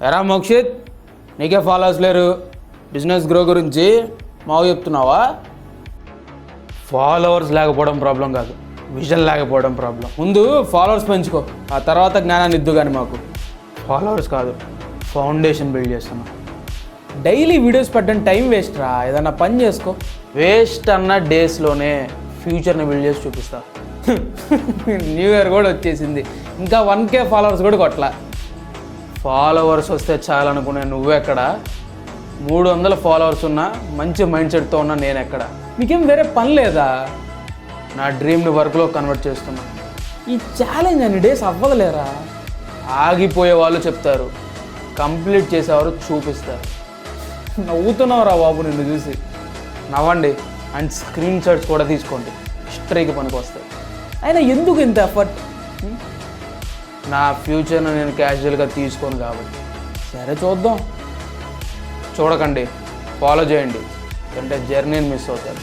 ఎరా మోక్షిత్, నీకే ఫాలోవర్స్ లేరు, బిజినెస్ గ్రో గురించి మాకు చెప్తున్నావా? ఫాలోవర్స్ లేకపోవడం ప్రాబ్లం కాదు, విజన్ లేకపోవడం ప్రాబ్లం. ముందు ఫాలోవర్స్ పెంచుకో, ఆ తర్వాత జ్ఞానాన్ని ఇద్దు. కానీ మాకు ఫాలోవర్స్ కాదు, ఫౌండేషన్ బిల్డ్ చేస్తున్నాం. డైలీ వీడియోస్ పెట్టడం టైం వేస్ట్ రా, ఏదన్నా పని చేసుకో. వేస్ట్ అన్న డేస్లోనే ఫ్యూచర్ని బిల్డ్ చేసి చూపిస్తా. న్యూ ఇయర్ కూడా వచ్చేసింది, ఇంకా 1K ఫాలోవర్స్ కూడా కొట్ల. ఫాలోవర్స్ వస్తే చాలనుకునే నువ్వెక్కడ, 300 ఫాలోవర్స్ ఉన్నా మంచి మైండ్ సెట్తో ఉన్నా నేను ఎక్కడ? మీకేం వేరే పని లేదా? నా డ్రీమ్ని వర్క్లో కన్వర్ట్ చేస్తున్నా. ఈ ఛాలెంజ్ అన్ని డేస్ అవ్వదులేరా. ఆగిపోయే వాళ్ళు చెప్తారు, కంప్లీట్ చేసేవారు చూపిస్తారు. నవ్వుతున్నావురా బాబు నిన్ను చూసి. నవ్వండి అండ్ స్క్రీన్ షాట్స్ కూడా తీసుకోండి, హిస్టరీకి పనికి వస్తాయి. అయినా ఎందుకు ఇంత ఎఫర్ట్? నా ఫ్యూచర్ని నేను క్యాజువల్గా తీసుకోను కాబట్టి. సరే చూద్దాం. చూడకండి, ఫాలో చేయండి, అంటే జర్నీని మిస్ అవుతారు.